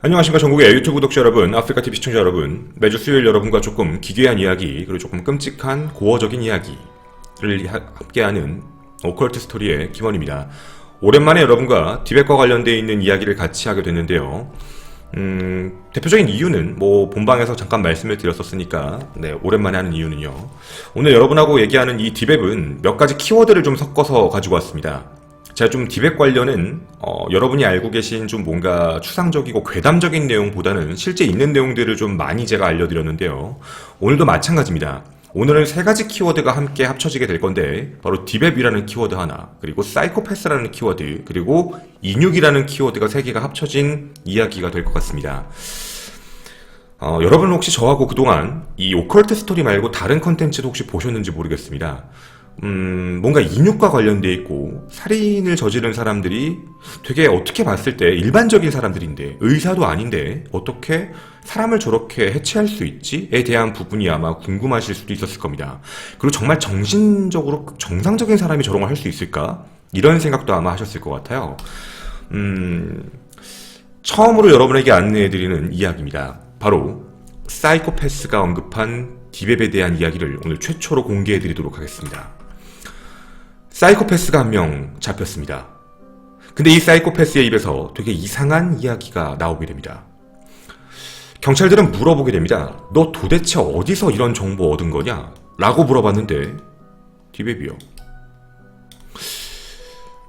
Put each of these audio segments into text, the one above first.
안녕하십니까. 전국의 유튜브 구독자 여러분, 아프리카TV 시청자 여러분. 매주 수요일 여러분과 조금 기괴한 이야기, 그리고 조금 끔찍한 고어적인 이야기를 함께하는 오컬트 스토리의 김원입니다. 오랜만에 여러분과 티벳과 관련되어 있는 이야기를 같이 하게 됐는데요. 대표적인 이유는 본방에서 잠깐 말씀을 드렸었으니까 오랜만에 하는 이유는요. 오늘 여러분하고 얘기하는 이 디벳은 몇 가지 키워드를 좀 섞어서 가지고 왔습니다. 제가 좀 디벳 관련은 여러분이 알고 계신 좀 뭔가 추상적이고 괴담적인 내용보다는 실제 있는 내용들을 좀 많이 제가 알려드렸는데요. 오늘도 마찬가지입니다. 오늘은 세 가지 키워드가 함께 합쳐지게 될 건데 바로 디벳이라는 키워드 하나, 그리고 사이코패스라는 키워드, 그리고 인육이라는 키워드가 세 개가 합쳐진 이야기가 될 것 같습니다. 여러분은 혹시 저하고 그동안 이 오컬트 스토리 말고 다른 컨텐츠도 혹시 보셨는지 모르겠습니다. 뭔가 인육과 관련돼 있고 살인을 저지른 사람들이 되게 어떻게 봤을 때 일반적인 사람들인데 의사도 아닌데 어떻게 사람을 저렇게 해체할 수 있지?에 대한 부분이 아마 궁금하실 수도 있었을 겁니다. 그리고 정말 정신적으로 정상적인 사람이 저런 걸 할 수 있을까? 이런 생각도 아마 하셨을 것 같아요. 처음으로 여러분에게 안내해드리는 이야기입니다. 바로 사이코패스가 언급한 디벳에 대한 이야기를 오늘 최초로 공개해드리도록 하겠습니다. 사이코패스가 한 명 잡혔습니다. 근데 이 사이코패스의 입에서 되게 이상한 이야기가 나오게 됩니다. 경찰들은 물어보게 됩니다. 너 도대체 어디서 이런 정보 얻은 거냐? 라고 물어봤는데 디벳이요.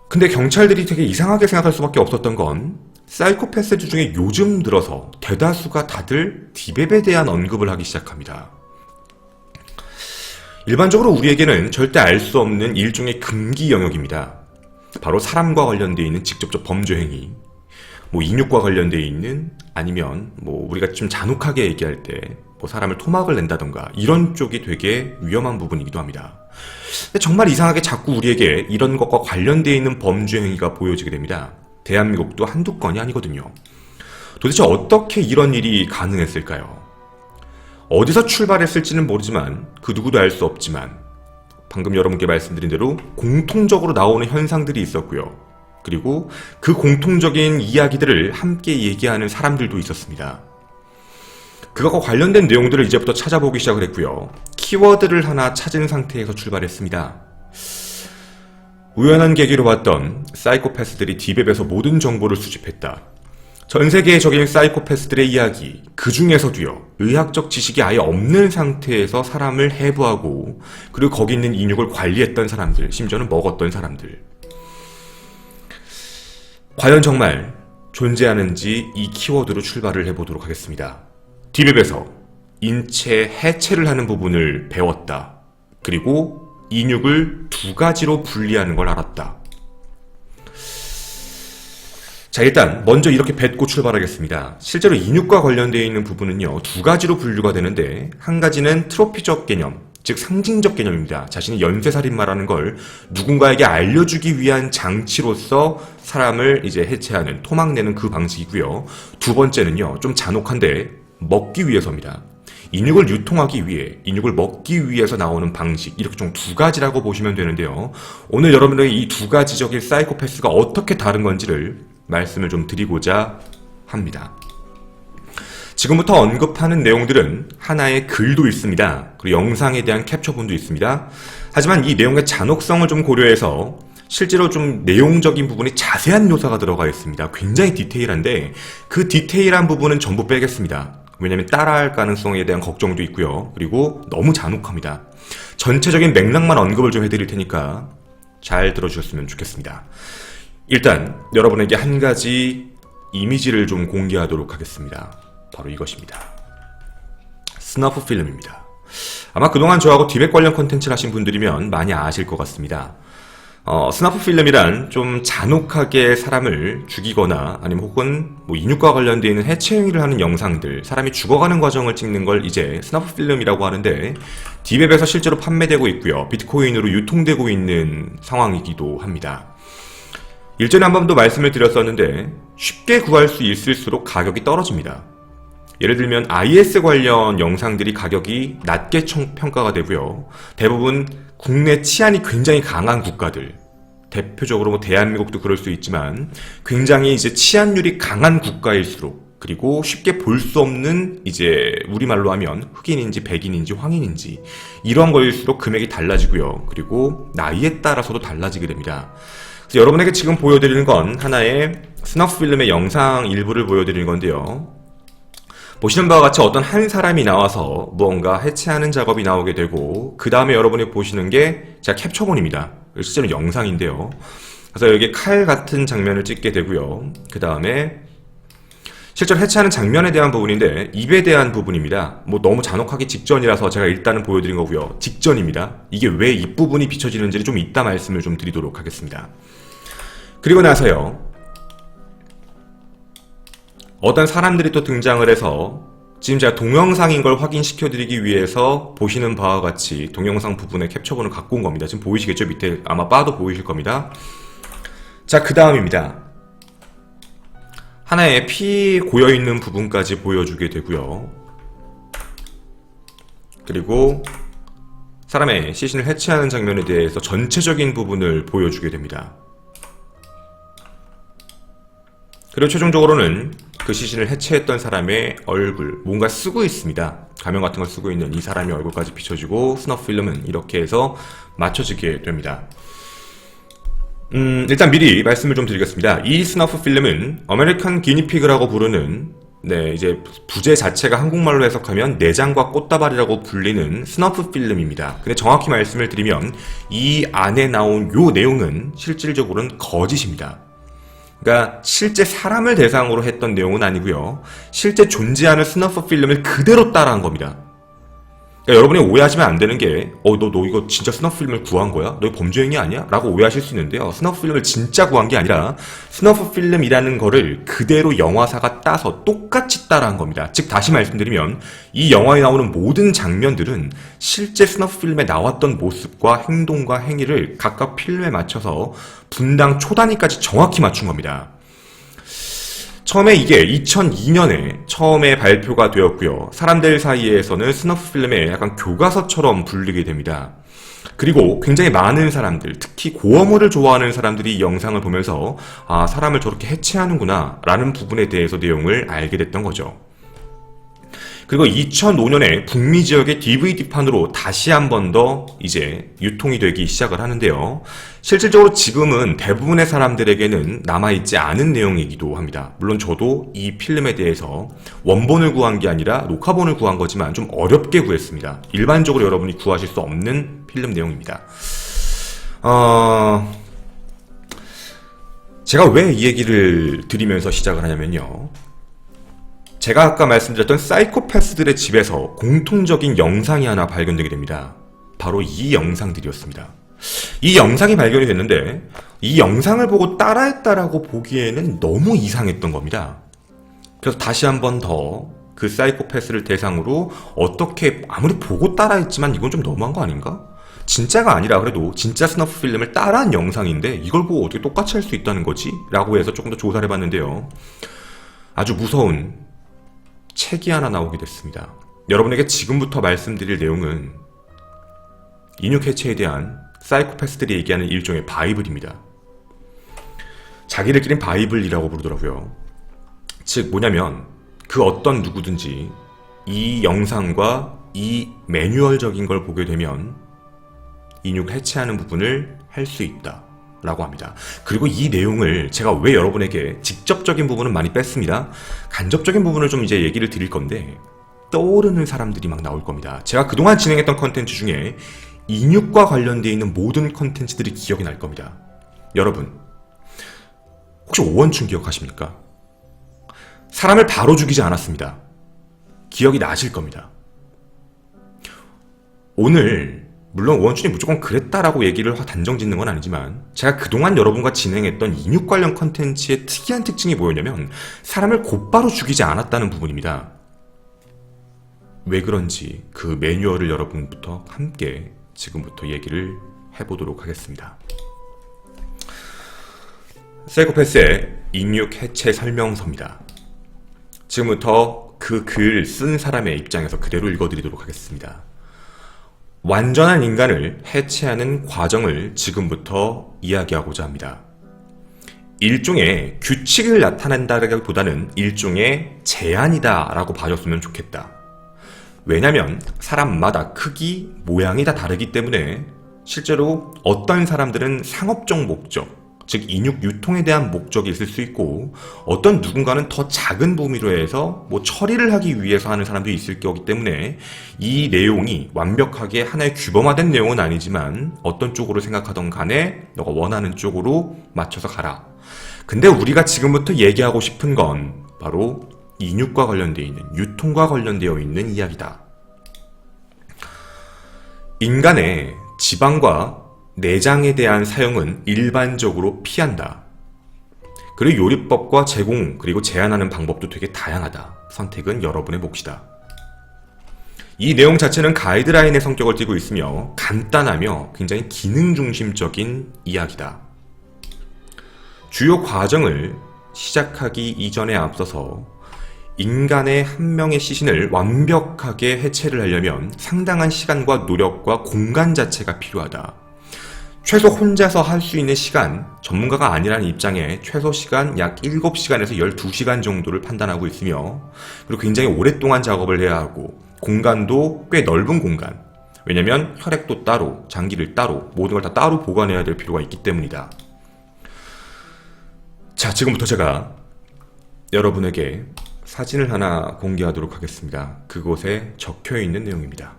근데 경찰들이 되게 이상하게 생각할 수밖에 없었던 건 사이코패스들 중에 요즘 들어서 대다수가 다들 디벳에 대한 언급을 하기 시작합니다. 일반적으로 우리에게는 절대 알 수 없는 일종의 금기 영역입니다. 바로 사람과 관련되어 있는 직접적 범죄 행위, 인육과 관련되어 있는, 아니면 우리가 좀 잔혹하게 얘기할 때 사람을 토막을 낸다던가 이런 쪽이 되게 위험한 부분이기도 합니다. 근데 정말 이상하게 자꾸 우리에게 이런 것과 관련되어 있는 범죄 행위가 보여지게 됩니다. 대한민국도 한두 건이 아니거든요. 도대체 어떻게 이런 일이 가능했을까요? 어디서 출발했을지는 모르지만 그 누구도 알 수 없지만 방금 여러분께 말씀드린 대로 공통적으로 나오는 현상들이 있었고요. 그리고 그 공통적인 이야기들을 함께 얘기하는 사람들도 있었습니다. 그것과 관련된 내용들을 이제부터 찾아보기 시작을 했고요. 키워드를 하나 찾은 상태에서 출발했습니다. 우연한 계기로 봤던 사이코패스들이 디벳에서 모든 정보를 수집했다. 전 세계에 적인 사이코패스들의 이야기, 그 중에서도요, 의학적 지식이 아예 없는 상태에서 사람을 해부하고, 그리고 거기 있는 인육을 관리했던 사람들, 심지어는 먹었던 사람들. 과연 정말 존재하는지 이 키워드로 출발을 해보도록 하겠습니다. 디벳에서 인체 해체를 하는 부분을 배웠다. 그리고 인육을 두 가지로 분리하는 걸 알았다. 자, 일단 먼저 이렇게 뱉고 출발하겠습니다. 실제로 인육과 관련되어 있는 부분은요, 두 가지로 분류가 되는데, 한 가지는 트로피적 개념, 즉 상징적 개념입니다. 자신이 연쇄살인마라는 걸 누군가에게 알려주기 위한 장치로서 사람을 이제 해체하는, 토막내는 그 방식이고요. 두 번째는요, 좀 잔혹한데 먹기 위해서입니다. 인육을 유통하기 위해, 인육을 먹기 위해서 나오는 방식, 이렇게 좀 두 가지라고 보시면 되는데요. 오늘 여러분들에게 이 두 가지적인 사이코패스가 어떻게 다른 건지를 말씀을 좀 드리고자 합니다. 지금부터 언급하는 내용들은 하나의 글도 있습니다. 그리고 영상에 대한 캡처본도 있습니다. 하지만 이 내용의 잔혹성을 좀 고려해서 실제로 좀 내용적인 부분이 자세한 묘사가 들어가 있습니다. 굉장히 디테일한데 그 디테일한 부분은 전부 빼겠습니다. 왜냐하면 따라할 가능성에 대한 걱정도 있고요. 그리고 너무 잔혹합니다. 전체적인 맥락만 언급을 좀 해드릴 테니까 잘 들어주셨으면 좋겠습니다. 일단 여러분에게 한 가지 이미지를 좀 공개하도록 하겠습니다. 바로 이것입니다. 스너프 필름입니다. 아마 그동안 저하고 디벳 관련 콘텐츠를 하신 분들이면 많이 아실 것 같습니다. 스너프 필름이란 좀 잔혹하게 사람을 죽이거나 아니면 혹은 인육과 관련되어 있는 해체 행위를 하는 영상들, 사람이 죽어가는 과정을 찍는 걸 이제 스너프 필름이라고 하는데 디벳에서 실제로 판매되고 있고요. 비트코인으로 유통되고 있는 상황이기도 합니다. 일전에 한 번도 말씀을 드렸었는데 쉽게 구할 수 있을수록 가격이 떨어집니다. 예를 들면 IS 관련 영상들이 가격이 낮게 평가가 되고요. 대부분 국내 치안이 굉장히 강한 국가들, 대표적으로 대한민국도 그럴 수 있지만 굉장히 이제 치안율이 강한 국가일수록 그리고 쉽게 볼 수 없는 이제 우리말로 하면 흑인인지 백인인지 황인인지 이런 거일수록 금액이 달라지고요. 그리고 나이에 따라서도 달라지게 됩니다. 그래서 여러분에게 지금 보여드리는 건 하나의 스너프 필름의 영상 일부를 보여드리는 건데요. 보시는 바와 같이 어떤 한 사람이 나와서 무언가 해체하는 작업이 나오게 되고 그 다음에 여러분이 보시는 게 제가 캡처본입니다. 실제로 영상인데요. 그래서 여기 칼 같은 장면을 찍게 되고요. 그 다음에 실제로 해체하는 장면에 대한 부분인데 입에 대한 부분입니다. 뭐 너무 잔혹하기 직전이라서 제가 일단은 보여드린 거고요. 직전입니다. 이게 왜 입부분이 비춰지는지를 좀 이따 말씀을 좀 드리도록 하겠습니다. 그리고 나서요. 어떤 사람들이 또 등장을 해서 지금 제가 동영상인 걸 확인시켜드리기 위해서 보시는 바와 같이 동영상 부분의 캡처본을 갖고 온 겁니다. 지금 보이시겠죠? 밑에 아마 봐도 보이실 겁니다. 자, 그 다음입니다. 하나의 피 고여있는 부분까지 보여주게 되고요. 그리고 사람의 시신을 해체하는 장면에 대해서 전체적인 부분을 보여주게 됩니다. 그리고 최종적으로는 그 시신을 해체했던 사람의 얼굴, 뭔가 쓰고 있습니다. 가면 같은 걸 쓰고 있는 이 사람의 얼굴까지 비춰지고 스너프 필름은 이렇게 해서 맞춰지게 됩니다. 일단 미리 말씀을 좀 드리겠습니다. 이 스너프 필름은 아메리칸 기니피그라고 부르는 이제 부제 자체가 한국말로 해석하면 내장과 꽃다발이라고 불리는 스너프 필름입니다. 근데 정확히 말씀을 드리면 이 안에 나온 요 내용은 실질적으로는 거짓입니다. 그러니까 실제 사람을 대상으로 했던 내용은 아니고요. 실제 존재하는 스너프 필름을 그대로 따라한 겁니다. 그러니까 여러분이 오해하시면 안 되는 게 너 이거 진짜 스너프 필름을 구한 거야? 너 이거 범죄 행위 아니야? 라고 오해하실 수 있는데요. 스너프 필름을 진짜 구한 게 아니라 스너프 필름이라는 거를 그대로 영화사가 따서 똑같이 따라한 겁니다. 즉 다시 말씀드리면 이 영화에 나오는 모든 장면들은 실제 스너프 필름에 나왔던 모습과 행동과 행위를 각각 필름에 맞춰서 분당 초단위까지 정확히 맞춘 겁니다. 처음에 이게 2002년에 처음에 발표가 되었고요. 사람들 사이에서는 스너프 필름의 약간 교과서처럼 불리게 됩니다. 그리고 굉장히 많은 사람들, 특히 고어물을 좋아하는 사람들이 이 영상을 보면서 아, 사람을 저렇게 해체하는구나 라는 부분에 대해서 내용을 알게 됐던 거죠. 그리고 2005년에 북미 지역의 DVD판으로 다시 한 번 더 이제 유통이 되기 시작을 하는데요. 실질적으로 지금은 대부분의 사람들에게는 남아있지 않은 내용이기도 합니다. 물론 저도 이 필름에 대해서 원본을 구한 게 아니라 녹화본을 구한 거지만 좀 어렵게 구했습니다. 일반적으로 여러분이 구하실 수 없는 필름 내용입니다. 제가 왜 이 얘기를 드리면서 시작을 하냐면요. 제가 아까 말씀드렸던 사이코패스들의 집에서 공통적인 영상이 하나 발견되게 됩니다. 바로 이 영상들이었습니다. 이 영상이 발견이 됐는데 이 영상을 보고 따라했다라고 보기에는 너무 이상했던 겁니다. 그래서 다시 한 번 더 그 사이코패스를 대상으로 어떻게 아무리 보고 따라했지만 이건 좀 너무한 거 아닌가? 진짜가 아니라 그래도 진짜 스너프 필름을 따라한 영상인데 이걸 보고 어떻게 똑같이 할 수 있다는 거지? 라고 해서 조금 더 조사를 해봤는데요. 아주 무서운 책이 하나 나오게 됐습니다. 여러분에게 지금부터 말씀드릴 내용은 인육 해체에 대한 사이코패스들이 얘기하는 일종의 바이블입니다. 자기들끼리는 바이블이라고 부르더라고요. 즉 뭐냐면 그 어떤 누구든지 이 영상과 이 매뉴얼적인 걸 보게 되면 인육 해체하는 부분을 할 수 있다 라고 합니다. 그리고 이 내용을 제가 왜 여러분에게 직접적인 부분은 많이 뺐습니다. 간접적인 부분을 좀 이제 얘기를 드릴 건데 떠오르는 사람들이 막 나올 겁니다. 제가 그동안 진행했던 컨텐츠 중에 인육과 관련되어 있는 모든 컨텐츠들이 기억이 날 겁니다. 여러분 혹시 오원춘 기억하십니까? 사람을 바로 죽이지 않았습니다. 기억이 나실 겁니다. 오늘 물론 오원춘이 무조건 그랬다라고 얘기를 단정 짓는 건 아니지만 제가 그동안 여러분과 진행했던 인육 관련 컨텐츠의 특이한 특징이 뭐였냐면 사람을 곧바로 죽이지 않았다는 부분입니다. 왜 그런지 그 매뉴얼을 여러분부터 함께 지금부터 얘기를 해보도록 하겠습니다. 사이코패스의 인육 해체 설명서입니다. 지금부터 그 글 쓴 사람의 입장에서 그대로 읽어드리도록 하겠습니다. 완전한 인간을 해체하는 과정을 지금부터 이야기하고자 합니다. 일종의 규칙을 나타낸다기보다는 일종의 제한이다 라고 봐줬으면 좋겠다. 왜냐면 사람마다 크기, 모양이 다 다르기 때문에 실제로 어떤 사람들은 상업적 목적, 즉 인육 유통에 대한 목적이 있을 수 있고 어떤 누군가는 더 작은 범위로 해서 처리를 하기 위해서 하는 사람도 있을 거기 때문에 이 내용이 완벽하게 하나의 규범화된 내용은 아니지만 어떤 쪽으로 생각하던 간에 너가 원하는 쪽으로 맞춰서 가라. 근데 우리가 지금부터 얘기하고 싶은 건 바로 인육과 관련되어 있는, 유통과 관련되어 있는 이야기다. 인간의 지방과 내장에 대한 사용은 일반적으로 피한다. 그리고 요리법과 제공 그리고 제한하는 방법도 되게 다양하다. 선택은 여러분의 몫이다. 이 내용 자체는 가이드라인의 성격을 띠고 있으며 간단하며 굉장히 기능 중심적인 이야기다. 주요 과정을 시작하기 이전에 앞서서 인간의 한 명의 시신을 완벽하게 해체를 하려면 상당한 시간과 노력과 공간 자체가 필요하다. 최소 혼자서 할 수 있는 시간, 전문가가 아니라는 입장에 최소 시간 약 7시간에서 12시간 정도를 판단하고 있으며 그리고 굉장히 오랫동안 작업을 해야 하고 공간도 꽤 넓은 공간, 왜냐면 혈액도 따로, 장기를 따로, 모든 걸 다 따로 보관해야 될 필요가 있기 때문이다. 자, 지금부터 제가 여러분에게 사진을 하나 공개하도록 하겠습니다. 그곳에 적혀있는 내용입니다.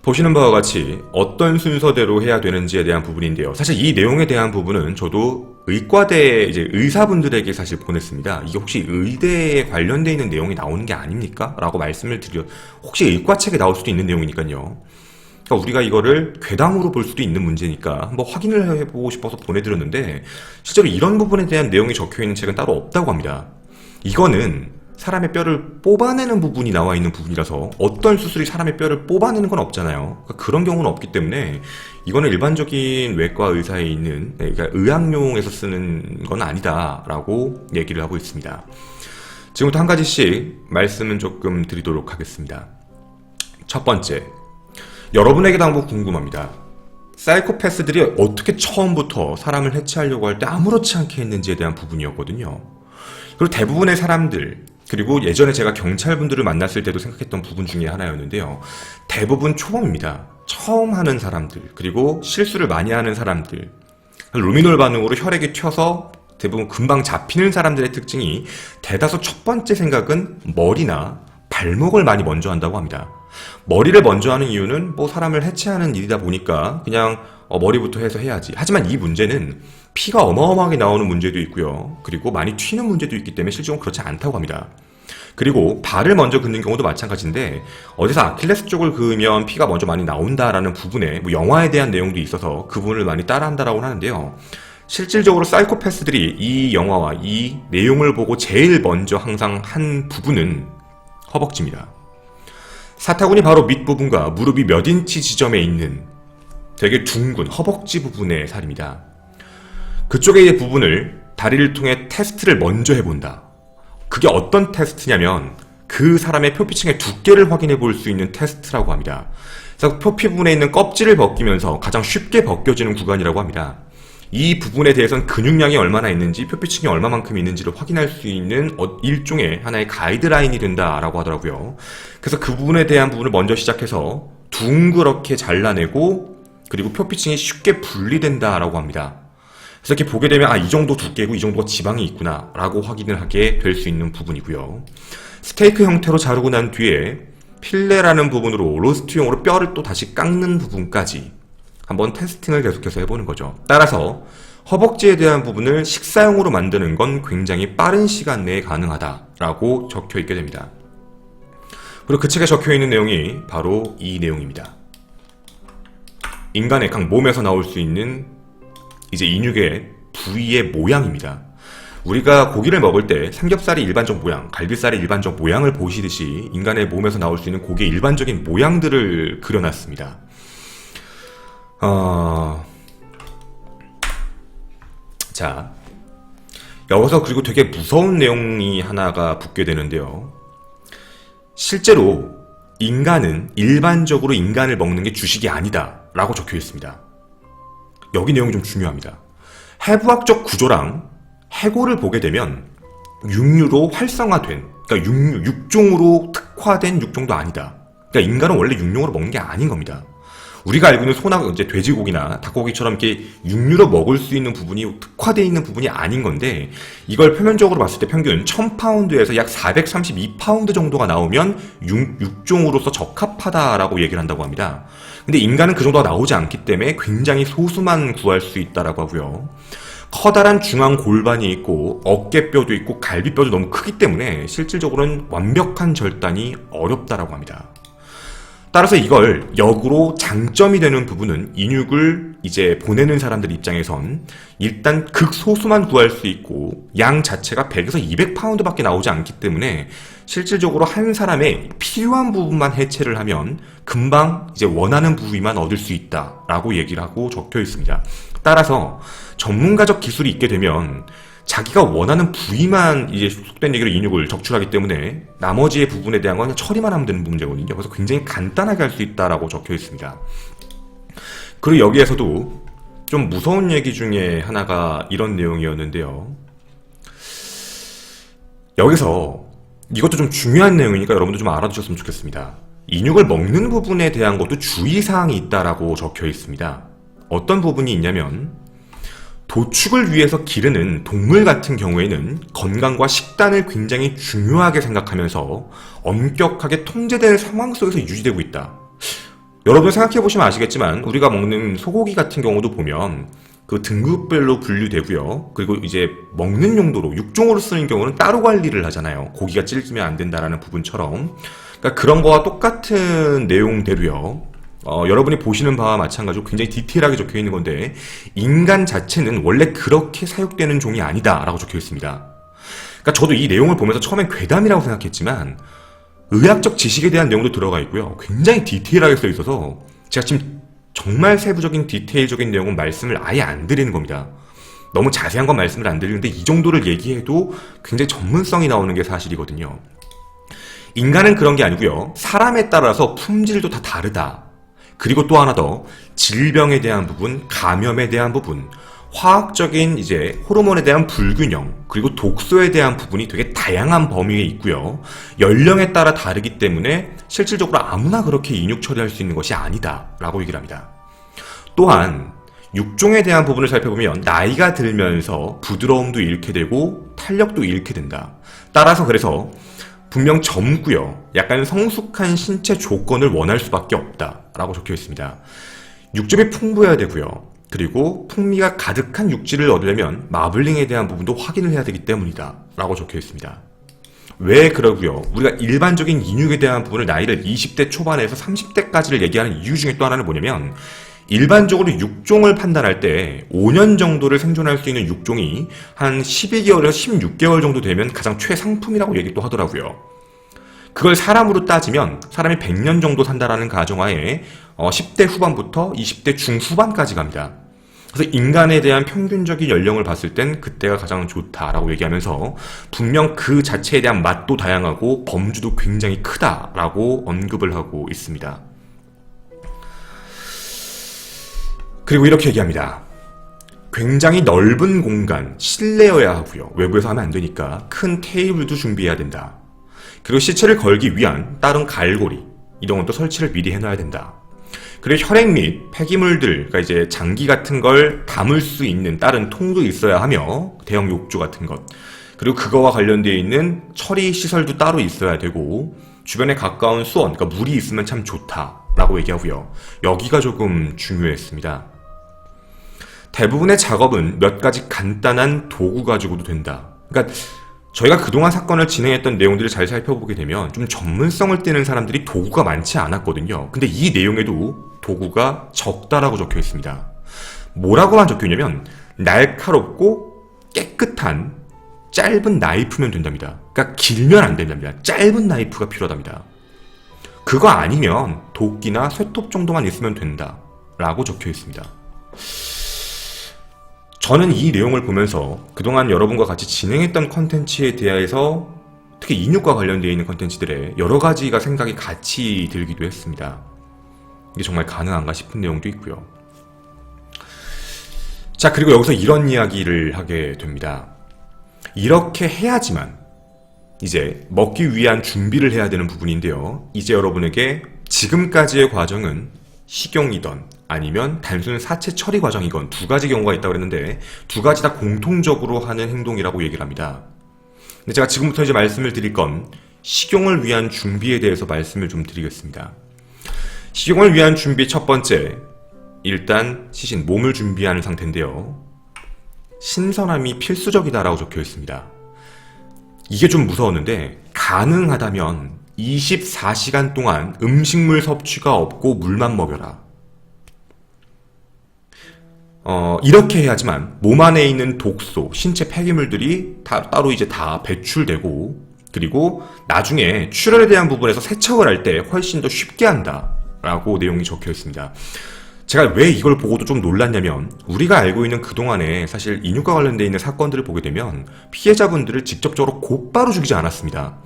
보시는 바와 같이 어떤 순서대로 해야 되는지에 대한 부분인데요. 사실 이 내용에 대한 부분은 저도 의과대 의사분들에게 사실 보냈습니다. 이게 혹시 의대에 관련되어 있는 내용이 나오는 게 아닙니까? 라고 말씀을 드려, 혹시 의과책에 나올 수도 있는 내용이니까요. 그러니까 우리가 이거를 괴담으로 볼 수도 있는 문제니까 한번 확인을 해보고 싶어서 보내드렸는데 실제로 이런 부분에 대한 내용이 적혀있는 책은 따로 없다고 합니다. 이거는 사람의 뼈를 뽑아내는 부분이 나와 있는 부분이라서 어떤 수술이 사람의 뼈를 뽑아내는 건 없잖아요. 그러니까 그런 경우는 없기 때문에 이거는 일반적인 외과 의사에 있는, 그러니까 의학용에서 쓰는 건 아니다 라고 얘기를 하고 있습니다. 지금부터 한 가지씩 말씀은 조금 드리도록 하겠습니다. 첫 번째, 여러분에게도 한번 궁금합니다. 사이코패스들이 어떻게 처음부터 사람을 해체하려고 할 때 아무렇지 않게 했는지에 대한 부분이었거든요. 그리고 대부분의 사람들, 그리고 예전에 제가 경찰분들을 만났을 때도 생각했던 부분 중에 하나였는데요. 대부분 초범입니다. 처음 하는 사람들, 그리고 실수를 많이 하는 사람들, 루미놀 반응으로 혈액이 튀어서 대부분 금방 잡히는 사람들의 특징이 대다수 첫 번째 생각은 머리나 발목을 많이 먼저 한다고 합니다. 머리를 먼저 하는 이유는 사람을 해체하는 일이다 보니까 그냥 머리부터 해서 해야지. 하지만 이 문제는 피가 어마어마하게 나오는 문제도 있고요. 그리고 많이 튀는 문제도 있기 때문에 실제로는 그렇지 않다고 합니다. 그리고 발을 먼저 긋는 경우도 마찬가지인데 어디서 아킬레스 쪽을 그으면 피가 먼저 많이 나온다라는 부분에 영화에 대한 내용도 있어서 그 부분을 많이 따라한다라고 하는데요. 실질적으로 사이코패스들이 이 영화와 이 내용을 보고 제일 먼저 항상 한 부분은 허벅지입니다. 사타구니 바로 밑부분과 무릎이 몇 인치 지점에 있는 되게 둥근 허벅지 부분의 살입니다. 그쪽의 부분을 다리를 통해 테스트를 먼저 해본다. 그게 어떤 테스트냐면 그 사람의 표피층의 두께를 확인해 볼 수 있는 테스트라고 합니다. 그래서 표피 부분에 있는 껍질을 벗기면서 가장 쉽게 벗겨지는 구간이라고 합니다. 이 부분에 대해서는 근육량이 얼마나 있는지, 표피층이 얼마만큼 있는지를 확인할 수 있는 일종의 하나의 가이드라인이 된다라고 하더라고요. 그래서 그 부분에 대한 부분을 먼저 시작해서 둥그렇게 잘라내고 그리고 표피층이 쉽게 분리된다라고 합니다. 그래서 이렇게 보게 되면 이 정도 두께고 이 정도가 지방이 있구나 라고 확인을 하게 될 수 있는 부분이고요. 스테이크 형태로 자르고 난 뒤에 필레라는 부분으로 로스트용으로 뼈를 또 다시 깎는 부분까지 한번 테스팅을 계속해서 해보는 거죠. 따라서 허벅지에 대한 부분을 식사용으로 만드는 건 굉장히 빠른 시간 내에 가능하다라고 적혀 있게 됩니다. 그리고 그 책에 적혀 있는 내용이 바로 이 내용입니다. 인간의 각 몸에서 나올 수 있는 이제 인육의 부위의 모양입니다. 우리가 고기를 먹을 때 삼겹살이 일반적 모양, 갈비살이 일반적 모양을 보시듯이 인간의 몸에서 나올 수 있는 고기의 일반적인 모양들을 그려놨습니다. 자, 여기서 그리고 되게 무서운 내용이 하나가 붙게 되는데요. 실제로 인간은 일반적으로 인간을 먹는 게 주식이 아니다 라고 적혀 있습니다. 여기 내용이 좀 중요합니다. 해부학적 구조랑 해골을 보게 되면 육류로 활성화된, 그러니까 육종으로 특화된 육종도 아니다. 그러니까 인간은 원래 육용으로 먹는 게 아닌 겁니다. 우리가 알고 있는 소나 이제 돼지고기나 닭고기처럼 이렇게 육류로 먹을 수 있는 부분이 특화되어 있는 부분이 아닌 건데, 이걸 표면적으로 봤을 때 평균 1000파운드에서 약 432파운드 정도가 나오면 육종으로서 적합하다라고 얘기를 한다고 합니다. 근데 인간은 그 정도가 나오지 않기 때문에 굉장히 소수만 구할 수 있다라고 하고요. 커다란 중앙 골반이 있고 어깨뼈도 있고 갈비뼈도 너무 크기 때문에 실질적으로는 완벽한 절단이 어렵다라고 합니다. 따라서 이걸 역으로 장점이 되는 부분은 인육을 이제 보내는 사람들 입장에선 일단 극소수만 구할 수 있고 양 자체가 100에서 200파운드밖에 나오지 않기 때문에 실질적으로 한 사람의 필요한 부분만 해체를 하면 금방 이제 원하는 부위만 얻을 수 있다라고 얘기를 하고 적혀 있습니다. 따라서 전문가적 기술이 있게 되면 자기가 원하는 부위만 이제 속된 얘기로 인육을 적출하기 때문에 나머지의 부분에 대한 건 처리만 하면 되는 문제거든요. 그래서 굉장히 간단하게 할 수 있다라고 적혀 있습니다. 그리고 여기에서도 좀 무서운 얘기 중에 하나가 이런 내용이었는데요. 여기서 이것도 좀 중요한 내용이니까 여러분도 좀 알아두셨으면 좋겠습니다. 인육을 먹는 부분에 대한 것도 주의사항이 있다라고 적혀 있습니다. 어떤 부분이 있냐면 도축을 위해서 기르는 동물 같은 경우에는 건강과 식단을 굉장히 중요하게 생각하면서 엄격하게 통제될 상황 속에서 유지되고 있다. 여러분 생각해보시면 아시겠지만 우리가 먹는 소고기 같은 경우도 보면 그 등급별로 분류되고요. 그리고 이제 먹는 용도로 육종으로 쓰는 경우는 따로 관리를 하잖아요. 고기가 질기면 안 된다라는 부분처럼. 그러니까 그런 거와 똑같은 내용대로요. 여러분이 보시는 바와 마찬가지로 굉장히 디테일하게 적혀 있는 건데 인간 자체는 원래 그렇게 사육되는 종이 아니다 라고 적혀 있습니다. 그러니까 저도 이 내용을 보면서 처음엔 괴담이라고 생각했지만 의학적 지식에 대한 내용도 들어가 있고요. 굉장히 디테일하게 써 있어서 제가 지금 정말 세부적인 디테일적인 내용은 말씀을 아예 안 드리는 겁니다. 너무 자세한 건 말씀을 안 드리는데 이 정도를 얘기해도 굉장히 전문성이 나오는 게 사실이거든요. 인간은 그런 게 아니고요. 사람에 따라서 품질도 다 다르다. 그리고 또 하나 더 질병에 대한 부분, 감염에 대한 부분, 화학적인 이제 호르몬에 대한 불균형, 그리고 독소에 대한 부분이 되게 다양한 범위에 있고요. 연령에 따라 다르기 때문에 실질적으로 아무나 그렇게 인육 처리할 수 있는 것이 아니다라고 얘기를 합니다. 또한 육종에 대한 부분을 살펴보면 나이가 들면서 부드러움도 잃게 되고 탄력도 잃게 된다. 따라서 그래서 분명 젊고요. 약간 성숙한 신체 조건을 원할 수밖에 없다라고 적혀 있습니다. 육즙이 풍부해야 되고요. 그리고 풍미가 가득한 육질을 얻으려면 마블링에 대한 부분도 확인을 해야 되기 때문이다 라고 적혀 있습니다. 왜 그러고요? 우리가 일반적인 인육에 대한 부분을 나이를 20대 초반에서 30대까지를 얘기하는 이유 중에 또 하나는 뭐냐면 일반적으로 육종을 판단할 때 5년 정도를 생존할 수 있는 육종이 한 12개월에서 16개월 정도 되면 가장 최상품이라고 얘기도 하더라고요. 그걸 사람으로 따지면 사람이 100년 정도 산다라는 가정하에 10대 후반부터 20대 중후반까지 갑니다. 그래서 인간에 대한 평균적인 연령을 봤을 땐 그때가 가장 좋다라고 얘기하면서 분명 그 자체에 대한 맛도 다양하고 범주도 굉장히 크다라고 언급을 하고 있습니다. 그리고 이렇게 얘기합니다. 굉장히 넓은 공간, 실내여야 하고요. 외부에서 하면 안 되니까 큰 테이블도 준비해야 된다. 그리고 시체를 걸기 위한 다른 갈고리, 이런 것도 설치를 미리 해놔야 된다. 그리고 혈액 및 폐기물들, 그러니까 이제 장기 같은 걸 담을 수 있는 다른 통도 있어야 하며 대형 욕조 같은 것, 그리고 그거와 관련되어 있는 처리 시설도 따로 있어야 되고 주변에 가까운 수원, 그러니까 물이 있으면 참 좋다라고 얘기하고요. 여기가 조금 중요했습니다. 대부분의 작업은 몇 가지 간단한 도구 가지고도 된다. 그러니까 저희가 그동안 사건을 진행했던 내용들을 잘 살펴보게 되면 좀 전문성을 띠는 사람들이 도구가 많지 않았거든요. 근데 이 내용에도 도구가 적다라고 적혀 있습니다. 뭐라고만 적혀 있냐면 날카롭고 깨끗한 짧은 나이프면 된답니다. 그러니까 길면 안 된답니다. 짧은 나이프가 필요하답니다. 그거 아니면 도끼나 쇠톱 정도만 있으면 된다라고 적혀 있습니다. 저는 이 내용을 보면서 그동안 여러분과 같이 진행했던 컨텐츠에 대해서 특히 인육과 관련되어 있는 컨텐츠들의 여러 가지가 생각이 같이 들기도 했습니다. 이게 정말 가능한가 싶은 내용도 있고요. 자, 그리고 여기서 이런 이야기를 하게 됩니다. 이렇게 해야지만 이제 먹기 위한 준비를 해야 되는 부분인데요. 이제 여러분에게 지금까지의 과정은 식용이던 아니면 단순 사체 처리 과정이건 두 가지 경우가 있다고 그랬는데 두 가지 다 공통적으로 하는 행동이라고 얘기를 합니다. 근데 제가 지금부터 이제 말씀을 드릴 건 식용을 위한 준비에 대해서 말씀을 좀 드리겠습니다. 식용을 위한 준비 첫 번째, 일단 시신, 몸을 준비하는 상태인데요. 신선함이 필수적이다라고 적혀 있습니다. 이게 좀 무서웠는데 가능하다면 24시간 동안 음식물 섭취가 없고 물만 먹여라. 이렇게 해야지만 몸 안에 있는 독소, 신체 폐기물들이 따로 이제 다 배출되고 그리고 나중에 출혈에 대한 부분에서 세척을 할 때 훨씬 더 쉽게 한다라고 내용이 적혀 있습니다. 제가 왜 이걸 보고도 좀 놀랐냐면 우리가 알고 있는 그동안에 사실 인육과 관련되어 있는 사건들을 보게 되면 피해자분들을 직접적으로 곧바로 죽이지 않았습니다.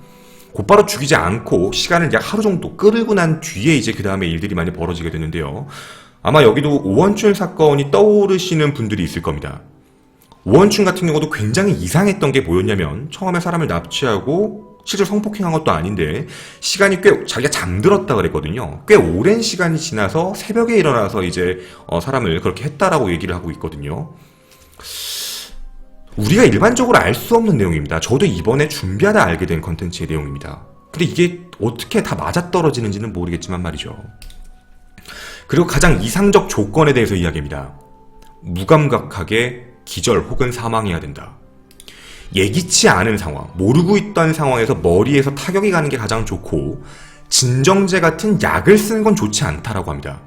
곧바로 죽이지 않고 시간을 약 하루 정도 끌고 난 뒤에 이제 그 다음에 일들이 많이 벌어지게 되는데요. 아마 여기도 오원춘 사건이 떠오르시는 분들이 있을 겁니다. 오원춘 같은 경우도 굉장히 이상했던 게 뭐였냐면 처음에 사람을 납치하고 실제로 성폭행한 것도 아닌데 시간이 꽤 자기가 잠들었다 그랬거든요. 꽤 오랜 시간이 지나서 새벽에 일어나서 이제 사람을 그렇게 했다라고 얘기를 하고 있거든요. 우리가 일반적으로 알 수 없는 내용입니다. 저도 이번에 준비하다 알게 된 컨텐츠의 내용입니다. 근데 이게 어떻게 다 맞아떨어지는지는 모르겠지만 말이죠. 그리고 가장 이상적 조건에 대해서 이야기합니다. 무감각하게 기절 혹은 사망해야 된다. 예기치 않은 상황, 모르고 있던 상황에서 머리에서 타격이 가는 게 가장 좋고 진정제 같은 약을 쓰는 건 좋지 않다라고 합니다.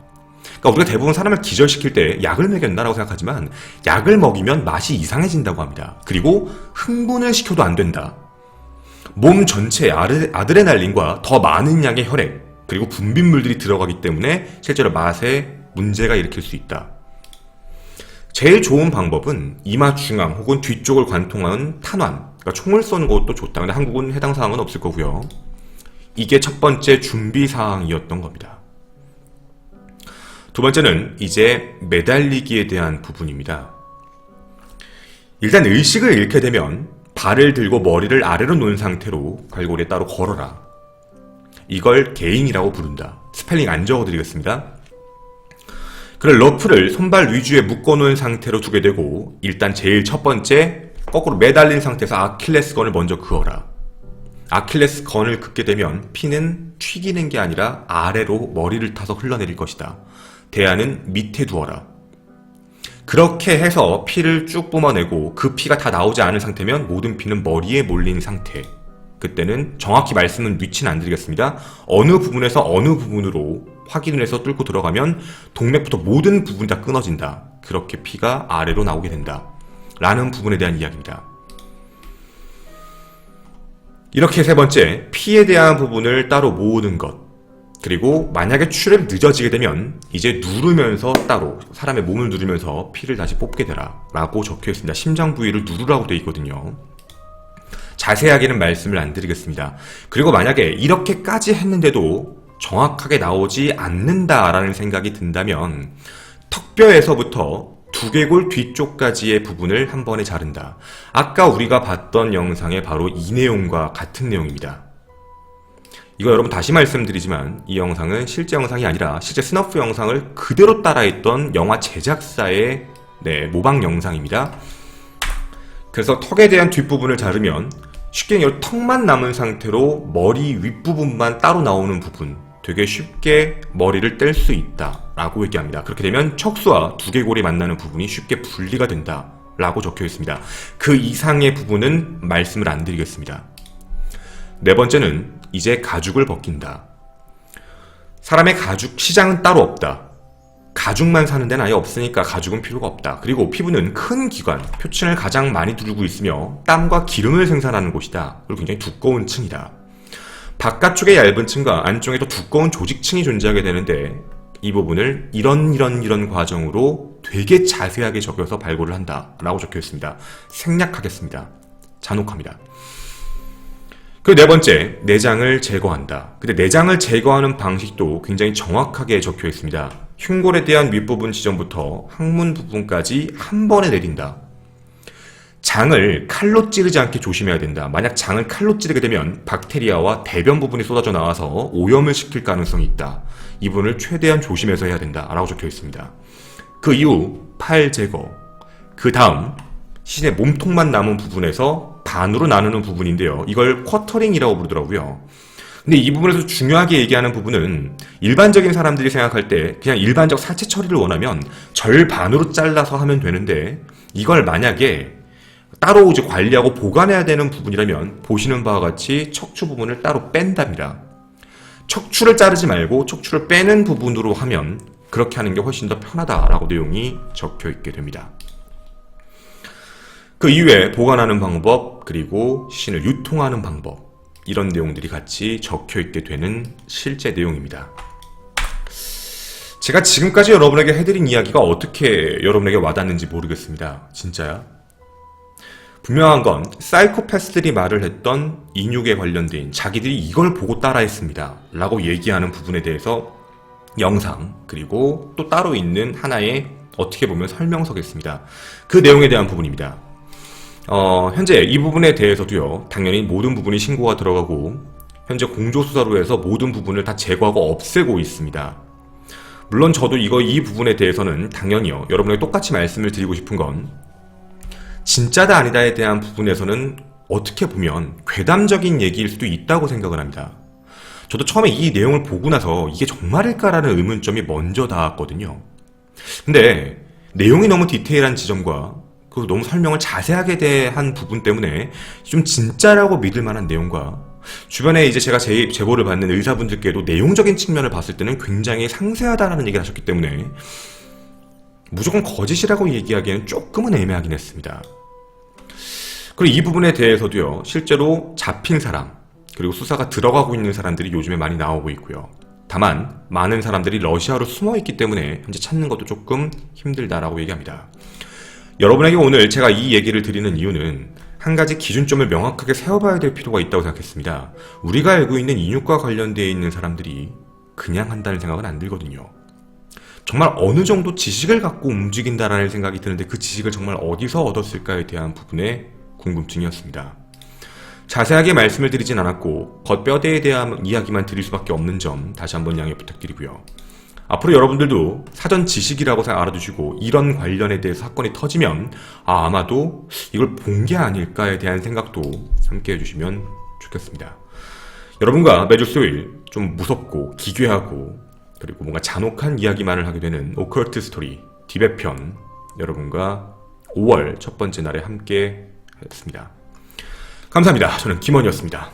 그러니까 우리가 대부분 사람을 기절시킬 때 약을 먹였나라고 생각하지만 약을 먹이면 맛이 이상해진다고 합니다. 그리고 흥분을 시켜도 안 된다. 몸 전체에 아드레날린과 더 많은 양의 혈액 그리고 분비물들이 들어가기 때문에 실제로 맛에 문제가 일으킬 수 있다. 제일 좋은 방법은 이마 중앙 혹은 뒤쪽을 관통한 탄환, 그러니까 총을 쏘는 것도 좋다. 근데 한국은 해당 사항은 없을 거고요. 이게 첫 번째 준비 사항이었던 겁니다. 두 번째는 이제 매달리기에 대한 부분입니다. 일단 의식을 잃게 되면 발을 들고 머리를 아래로 놓은 상태로 갈고리에 따로 걸어라. 이걸 게잉이라고 부른다. 스펠링 안 적어드리겠습니다. 그걸 러프를 손발 위주에 묶어놓은 상태로 두게 되고 일단 제일 첫 번째 거꾸로 매달린 상태에서 아킬레스건을 먼저 그어라. 아킬레스건을 긋게 되면 피는 튀기는 게 아니라 아래로 머리를 타서 흘러내릴 것이다. 대안은 밑에 두어라. 그렇게 해서 피를 쭉 뿜어내고 그 피가 다 나오지 않은 상태면 모든 피는 머리에 몰린 상태. 그때는 정확히 말씀은 위치는 안 드리겠습니다. 어느 부분에서 어느 부분으로 확인을 해서 뚫고 들어가면 동맥부터 모든 부분이 다 끊어진다. 그렇게 피가 아래로 나오게 된다. 라는 부분에 대한 이야기입니다. 이렇게 세 번째, 피에 대한 부분을 따로 모으는 것. 그리고 만약에 출혈이 늦어지게 되면 이제 누르면서 따로 사람의 몸을 누르면서 피를 다시 뽑게 되라 라고 적혀 있습니다. 심장 부위를 누르라고 되어 있거든요. 자세하게는 말씀을 안 드리겠습니다. 그리고 만약에 이렇게까지 했는데도 정확하게 나오지 않는다라는 생각이 든다면 턱뼈에서부터 두개골 뒤쪽까지의 부분을 한 번에 자른다. 아까 우리가 봤던 영상의 바로 이 내용과 같은 내용입니다. 이거 여러분 다시 말씀드리지만 이 영상은 실제 영상이 아니라 실제 스너프 영상을 그대로 따라했던 영화 제작사의 모방 영상입니다. 그래서 턱에 대한 뒷부분을 자르면 쉽게 이 턱만 남은 상태로 머리 윗부분만 따로 나오는 부분 되게 쉽게 머리를 뗄 수 있다 라고 얘기합니다. 그렇게 되면 척수와 두개골이 만나는 부분이 쉽게 분리가 된다 라고 적혀 있습니다. 그 이상의 부분은 말씀을 안 드리겠습니다. 네 번째는 이제 가죽을 벗긴다. 사람의 가죽 시장은 따로 없다. 가죽만 사는 데는 아예 없으니까 가죽은 필요가 없다. 그리고 피부는 큰 기관, 표층을 가장 많이 두르고 있으며 땀과 기름을 생산하는 곳이다. 그리고 굉장히 두꺼운 층이다. 바깥쪽에 얇은 층과 안쪽에 더 두꺼운 조직층이 존재하게 되는데 이 부분을 이런 과정으로 되게 자세하게 적여서 발굴을 한다 라고 적혀 있습니다. 생략하겠습니다. 잔혹합니다. 그리고 네 번째, 내장을 제거한다. 근데 내장을 제거하는 방식도 굉장히 정확하게 적혀 있습니다. 흉골에 대한 윗부분 지점부터 항문 부분까지 한 번에 내린다. 장을 칼로 찌르지 않게 조심해야 된다. 만약 장을 칼로 찌르게 되면 박테리아와 대변 부분이 쏟아져 나와서 오염을 시킬 가능성이 있다. 이 부분을 최대한 조심해서 해야 된다 라고 적혀 있습니다. 그 이후 팔 제거, 그 다음 시신의 몸통만 남은 부분에서 반으로 나누는 부분인데요. 이걸 쿼터링이라고 부르더라고요. 근데 이 부분에서 중요하게 얘기하는 부분은 일반적인 사람들이 생각할 때 그냥 일반적 사체 처리를 원하면 절반으로 잘라서 하면 되는데, 이걸 만약에 따로 이제 관리하고 보관해야 되는 부분이라면 보시는 바와 같이 척추 부분을 따로 뺀답니다. 척추를 자르지 말고 척추를 빼는 부분으로 하면 그렇게 하는 게 훨씬 더 편하다라고 내용이 적혀 있게 됩니다. 그 이후에 보관하는 방법, 그리고 시신을 유통하는 방법, 이런 내용들이 같이 적혀 있게 되는 실제 내용입니다. 제가 지금까지 여러분에게 해드린 이야기가 어떻게 여러분에게 와닿는지 모르겠습니다. 진짜야? 분명한 건 사이코패스들이 말을 했던 인육에 관련된, 자기들이 이걸 보고 따라했습니다 라고 얘기하는 부분에 대해서 영상, 그리고 또 따로 있는 하나의 어떻게 보면 설명서가 있습니다. 그 내용에 대한 부분입니다. 현재 이 부분에 대해서도요, 당연히 모든 부분이 신고가 들어가고 현재 공조수사로 해서 모든 부분을 다 제거하고 없애고 있습니다. 물론 저도 이 부분에 대해서는 당연히요, 여러분에게 똑같이 말씀을 드리고 싶은 건 진짜다 아니다에 대한 부분에서는 어떻게 보면 괴담적인 얘기일 수도 있다고 생각을 합니다. 저도 처음에 이 내용을 보고 나서 이게 정말일까라는 의문점이 먼저 닿았거든요. 근데 내용이 너무 디테일한 지점과 그리고 너무 설명을 자세하게 대한 부분 때문에 좀 진짜라고 믿을 만한 내용과, 주변에 이제 제가 제보를 받는 의사분들께도 내용적인 측면을 봤을 때는 굉장히 상세하다라는 얘기를 하셨기 때문에 무조건 거짓이라고 얘기하기에는 조금은 애매하긴 했습니다. 그리고 이 부분에 대해서도요, 실제로 잡힌 사람, 그리고 수사가 들어가고 있는 사람들이 요즘에 많이 나오고 있고요. 다만 많은 사람들이 러시아로 숨어있기 때문에 현재 찾는 것도 조금 힘들다라고 얘기합니다. 여러분에게 오늘 제가 이 얘기를 드리는 이유는 한 가지 기준점을 명확하게 세워봐야 될 필요가 있다고 생각했습니다. 우리가 알고 있는 인육과 관련되어 있는 사람들이 그냥 한다는 생각은 안 들거든요. 정말 어느 정도 지식을 갖고 움직인다라는 생각이 드는데, 그 지식을 정말 어디서 얻었을까에 대한 부분에 궁금증이었습니다. 자세하게 말씀을 드리진 않았고 겉뼈대에 대한 이야기만 드릴 수밖에 없는 점 다시 한번 양해 부탁드리고요. 앞으로 여러분들도 사전 지식이라고 알아두시고 이런 관련에 대해서 사건이 터지면 아마도 이걸 본 게 아닐까에 대한 생각도 함께 해주시면 좋겠습니다. 여러분과 매주 수요일 좀 무섭고 기괴하고 그리고 뭔가 잔혹한 이야기만을 하게 되는 오컬트 스토리 디베 편, 여러분과 5월 첫 번째 날에 함께 했습니다. 감사합니다. 저는 김원이었습니다.